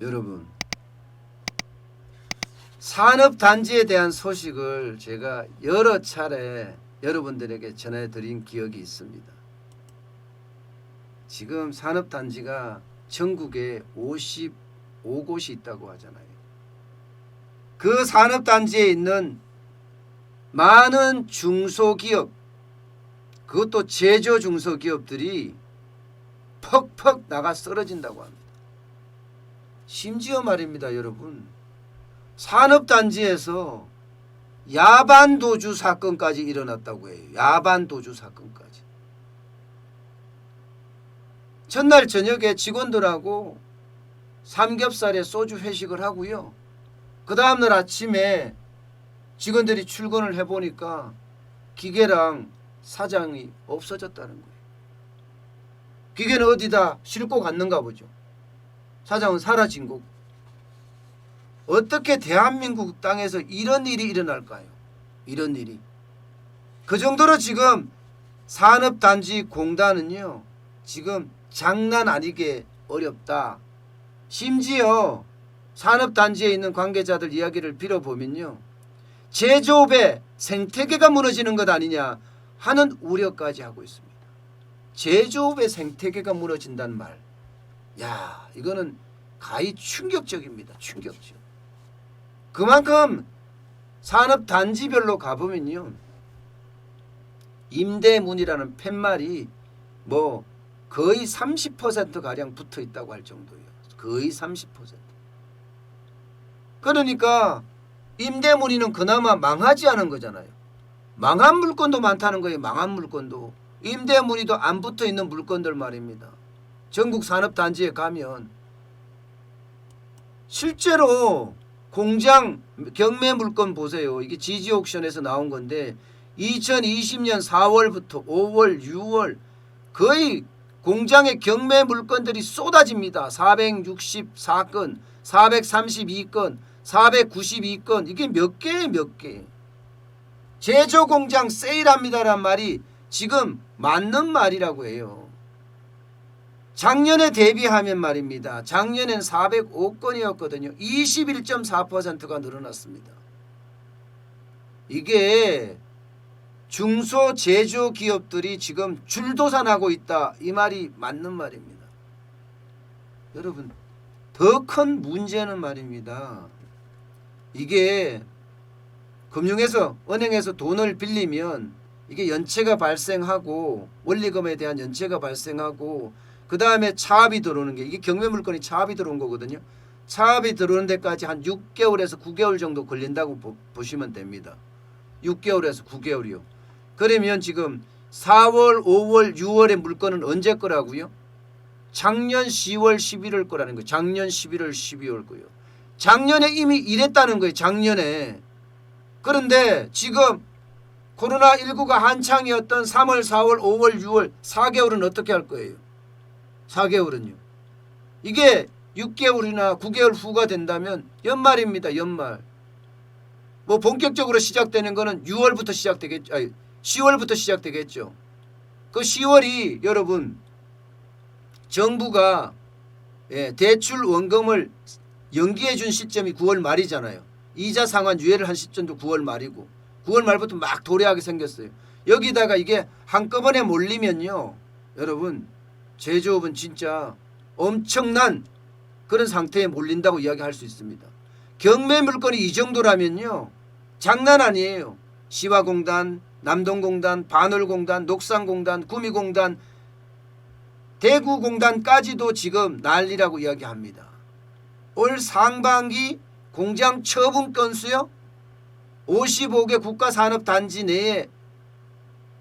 여러분, 산업단지에 대한 소식을 제가 여러 차례 여러분들에게 전해드린 기억이 있습니다. 지금 산업단지가 전국에 55곳이 있다고 하잖아요. 그 산업단지에 있는 많은 중소기업, 그것도 제조중소기업들이 퍽퍽 나가 쓰러진다고 합니다. 심지어 말입니다, 여러분. 산업단지에서 야반도주 사건까지 일어났다고 해요. 야반도주 사건까지. 전날 저녁에 직원들하고 삼겹살에 소주 회식을 하고요. 그 다음날 아침에 직원들이 출근을 해보니까 기계랑 사장이 없어졌다는 거예요. 기계는 어디다 싣고 갔는가 보죠. 사장은 사라진 거고. 어떻게 대한민국 땅에서 이런 일이 일어날까요? 이런 일이. 그 정도로 지금 산업단지 공단은요, 지금 장난 아니게 어렵다. 심지어 산업단지에 있는 관계자들 이야기를 빌어보면요, 제조업의 생태계가 무너지는 것 아니냐 하는 우려까지 하고 있습니다. 제조업의 생태계가 무너진다는 말. 야, 이거는 가히 충격적입니다. 충격적. 그만큼 산업단지별로 가보면요, 임대문이라는 팻말이 뭐 거의 30%가량 붙어 있다고 할 정도예요. 거의 30%. 그러니까 임대문이는 그나마 망하지 않은 거잖아요. 망한 물건도 많다는 거예요. 망한 물건도. 임대문이도 안 붙어 있는 물건들 말입니다. 전국 산업단지에 가면 실제로 공장 경매 물건 보세요. 이게 지지옥션에서 나온 건데 2020년 4월부터 5월, 6월 거의 공장의 경매 물건들이 쏟아집니다. 464건, 432건, 492건. 이게 몇 개예요, 몇 개. 제조공장 세일합니다란 말이 지금 맞는 말이라고 해요. 작년에 대비하면 말입니다. 작년엔 405건이었거든요. 21.4%가 늘어났습니다. 이게 중소제조기업들이 지금 줄도산하고 있다. 이 말이 맞는 말입니다. 여러분, 더 큰 문제는 말입니다. 이게 금융에서, 은행에서 돈을 빌리면 이게 연체가 발생하고, 원리금에 대한 연체가 발생하고, 그 다음에 차압이 들어오는 게, 이게 경매물건이 차압이 들어온 거거든요. 차압이 들어오는 데까지 한 6개월에서 9개월 정도 걸린다고 보시면 됩니다. 6개월에서 9개월이요. 그러면 지금 4월, 5월, 6월의 물건은 언제 거라고요? 작년 10월, 11월 거라는 거예요. 작년 11월, 12월 거요. 작년에 이미 이랬다는 거예요. 작년에. 그런데 지금 코로나19가 한창이었던 3월, 4월, 5월, 6월 4개월은 어떻게 할 거예요? 4개월은요. 이게 6개월이나 9개월 후가 된다면 연말입니다. 연말. 뭐 본격적으로 시작되는 거는 6월부터 시작되겠죠. 아니, 10월부터 시작되겠죠. 그 10월이 여러분 정부가 대출 원금을 연기해 준 시점이 9월 말이잖아요. 이자 상환 유예를 한 시점도 9월 말이고 9월 말부터 막 도래하게 생겼어요. 여기다가 이게 한꺼번에 몰리면요, 여러분 제조업은 진짜 엄청난 그런 상태에 몰린다고 이야기할 수 있습니다. 경매 물건이 이 정도라면요, 장난 아니에요. 시화공단, 남동공단, 반월공단, 녹산공단, 구미공단, 대구공단까지도 지금 난리라고 이야기합니다. 올 상반기 공장 처분 건수요, 55개 국가산업단지 내에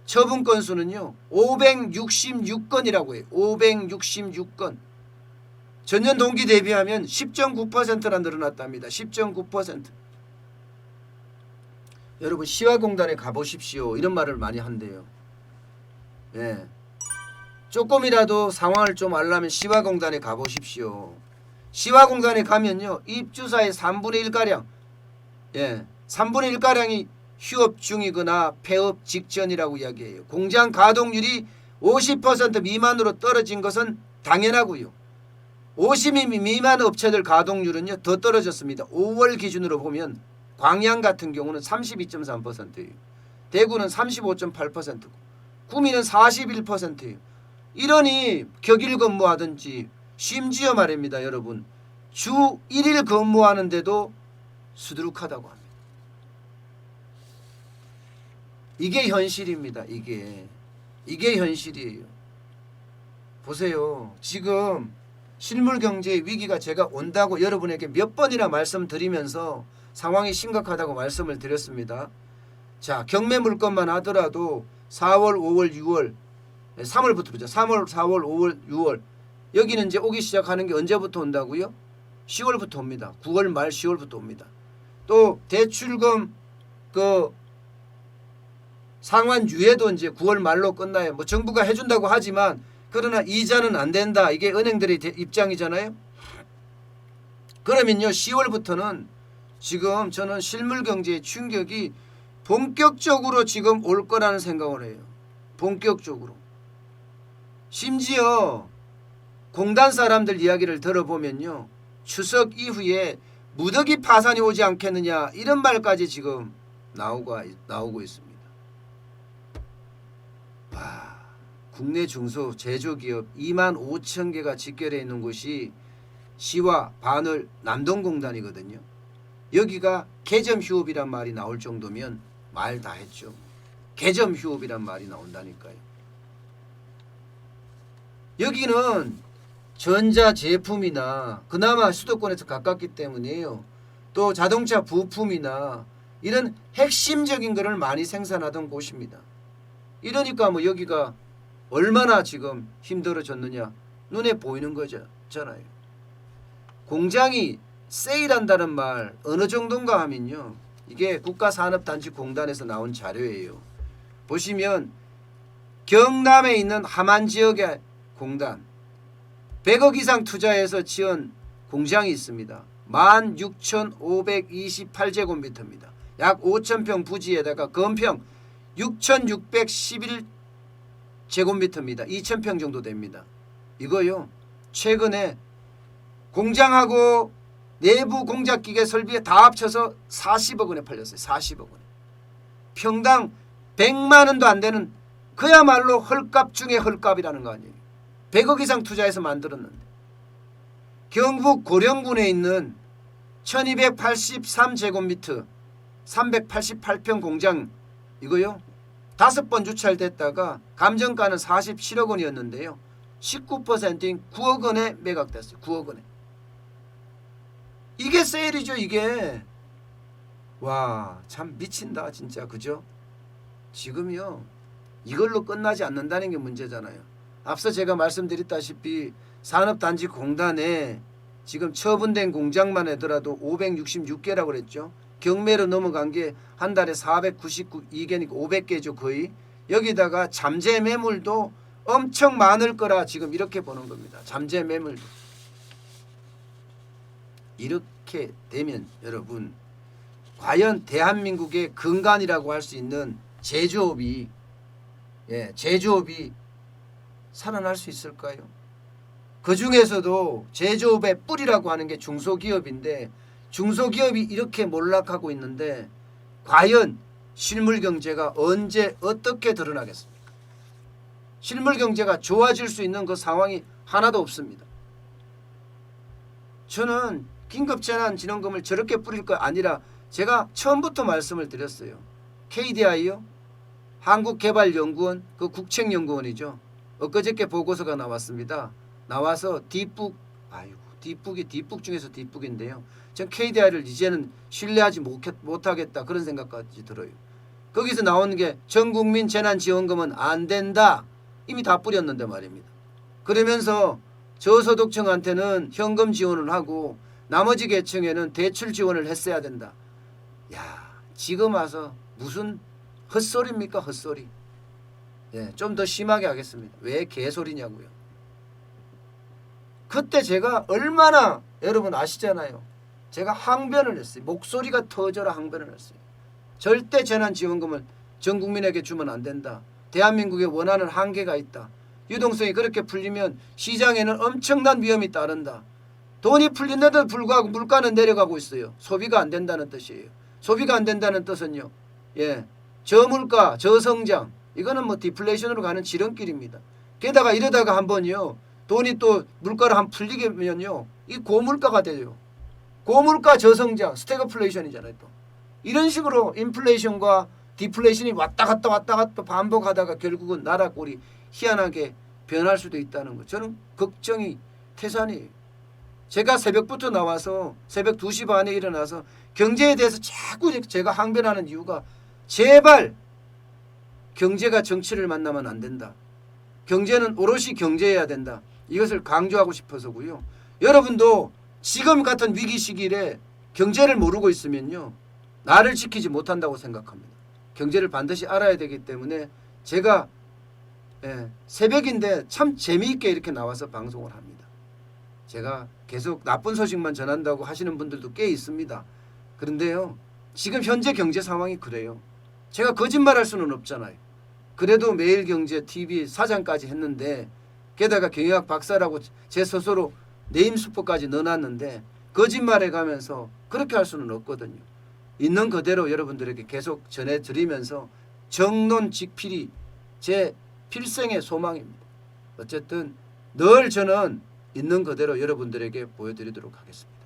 처분 건수는요 566건이라고 해요. 566건. 전년 동기 대비하면 10.9%나 늘어났답니다. 10.9%. 여러분 시화공단에 가보십시오. 이런 말을 많이 한대요. 예. 조금이라도 상황을 좀 알려면 시화공단에 가보십시오. 시화공단에 가면요, 입주사의 3분의 1가량, 3분의 1가량이 휴업 중이거나 폐업 직전이라고 이야기해요. 공장 가동률이 50% 미만으로 떨어진 것은 당연하고요. 50인 미만 업체들 가동률은요 더 떨어졌습니다. 5월 기준으로 보면 광양 같은 경우는 32.3%예요. 대구는 35.8%고 구미는 41%예요. 이러니 격일 근무하든지 심지어 말입니다. 여러분 주 1일 근무하는데도 수두룩하다고 합니다. 이게 현실입니다. 이게 현실이에요. 보세요. 지금 실물경제의 위기가 제가 온다고 여러분에게 몇 번이나 말씀드리면서 상황이 심각하다고 말씀을 드렸습니다. 자, 경매 물건만 하더라도 4월, 5월, 6월 3월부터 보자. 3월, 4월, 5월, 6월 여기는 이제 오기 시작하는 게 언제부터 온다고요? 10월부터 옵니다. 9월 말 10월부터 옵니다. 또 대출금 그 상환유예도 이제 9월 말로 끝나요. 뭐 정부가 해준다고 하지만 그러나 이자는 안 된다. 이게 은행들의 입장이잖아요. 그러면요 10월부터는 지금 저는 실물경제의 충격이 본격적으로 지금 올 거라는 생각을 해요. 본격적으로. 심지어 공단 사람들 이야기를 들어보면요. 추석 이후에 무더기 파산이 오지 않겠느냐 이런 말까지 지금 나오고 있습니다. 와, 국내 중소 제조기업 2만 5천 개가 직결해 있는 곳이 시와 바늘 남동공단이거든요. 여기가 개점휴업이란 말이 나올 정도면 말 다 했죠. 개점휴업이란 말이 나온다니까요. 여기는 전자제품이나 그나마 수도권에서 가깝기 때문이에요. 또 자동차 부품이나 이런 핵심적인 것을 많이 생산하던 곳입니다. 이러니까 뭐 여기가 얼마나 지금 힘들어졌느냐 눈에 보이는 거잖아요. 공장이 세일한다는 말 어느 정도인가 하면요. 이게 국가산업단지공단에서 나온 자료예요. 보시면 경남에 있는 함안 지역의 공단 100억 이상 투자해서 지은 공장이 있습니다. 16,528제곱미터입니다. 약 5,000평 부지에다가 건평 6,611제곱미터입니다. 2,000평 정도 됩니다. 이거요. 최근에 공장하고 내부 공작기계 설비에 다 합쳐서 40억 원에 팔렸어요. 40억 원에. 평당 100만 원도 안 되는 그야말로 헐값 중에 헐값이라는 거 아니에요. 100억 이상 투자해서 만들었는데. 경북 고령군에 있는 1283제곱미터 388평 공장 이거요. 5번 주찰됐다가 감정가는 47억 원이었는데요. 19%인 9억 원에 매각됐어요. 9억 원에. 이게 세일이죠. 이게. 와, 참 미친다 진짜. 그죠? 지금요. 이걸로 끝나지 않는다는 게 문제잖아요. 앞서 제가 말씀드렸다시피 산업단지공단에 지금 처분된 공장만 하더라도 566개라고 그랬죠. 경매로 넘어간 게 한 달에 499개니까 500개죠 거의. 여기다가 잠재 매물도 엄청 많을 거라 지금 이렇게 보는 겁니다. 잠재 매물도. 이렇게 되면 여러분 과연 대한민국의 근간이라고 할 수 있는 제조업이 살아날 수 있을까요? 그 중에서도 제조업의 뿌리라고 하는 게 중소기업인데 중소기업이 이렇게 몰락하고 있는데 과연 실물경제가 언제 어떻게 드러나겠습니까? 실물경제가 좋아질 수 있는 그 상황이 하나도 없습니다. 저는 긴급재난지원금을 저렇게 뿌릴 거 아니라 제가 처음부터 말씀을 드렸어요. KDI요? 한국개발연구원 그 국책연구원이죠. 엊그저께 보고서가 나왔습니다. 나와서 뒷북 중에서 뒷북인데요. 전 KDI를 이제는 신뢰하지 못하겠다 그런 생각까지 들어요. 거기서 나오는 게 전국민 재난지원금은 안 된다. 이미 다 뿌렸는데 말입니다. 그러면서 저소득층한테는 현금 지원을 하고 나머지 계층에는 대출 지원을 했어야 된다. 야, 지금 와서 무슨 헛소리입니까? 헛소리. 좀 더 심하게 하겠습니다. 왜 개소리냐고요. 그때 제가 얼마나 여러분 아시잖아요. 제가 항변을 했어요. 목소리가 터져라 항변을 했어요. 절대 재난지원금을 전 국민에게 주면 안 된다. 대한민국에 원하는 한계가 있다. 유동성이 그렇게 풀리면 시장에는 엄청난 위험이 따른다. 돈이 풀린데도 불구하고 물가는 내려가고 있어요. 소비가 안 된다는 뜻이에요. 소비가 안 된다는 뜻은요. 예, 저물가, 저성장, 이거는 뭐 디플레이션으로 가는 지름길입니다. 게다가 이러다가 한번요, 돈이 또 물가를 한 풀리면요, 이 고물가가 돼요. 고물가, 저성장, 스태그플레이션이잖아요. 또 이런 식으로 인플레이션과 디플레이션이 왔다 갔다 반복하다가 결국은 나라 꼴이 희한하게 변할 수도 있다는 거. 저는 걱정이 태산이에요. 제가 새벽부터 나와서 새벽 2시 반에 일어나서 경제에 대해서 자꾸 제가 항변하는 이유가, 제발 경제가 정치를 만나면 안 된다. 경제는 오롯이 경제해야 된다. 이것을 강조하고 싶어서고요. 여러분도 지금 같은 위기 시기에 경제를 모르고 있으면요, 나를 지키지 못한다고 생각합니다. 경제를 반드시 알아야 되기 때문에 제가 새벽인데 참 재미있게 이렇게 나와서 방송을 합니다. 제가 계속 나쁜 소식만 전한다고 하시는 분들도 꽤 있습니다. 그런데요, 지금 현재 경제 상황이 그래요. 제가 거짓말할 수는 없잖아요. 그래도 매일경제 TV 사장까지 했는데, 게다가 경영학 박사라고 제 스스로 네임스포까지 넣어놨는데 거짓말해가면서 그렇게 할 수는 없거든요. 있는 그대로 여러분들에게 계속 전해드리면서 정론직필이 제 필생의 소망입니다. 어쨌든 늘 저는 있는 그대로 여러분들에게 보여드리도록 하겠습니다.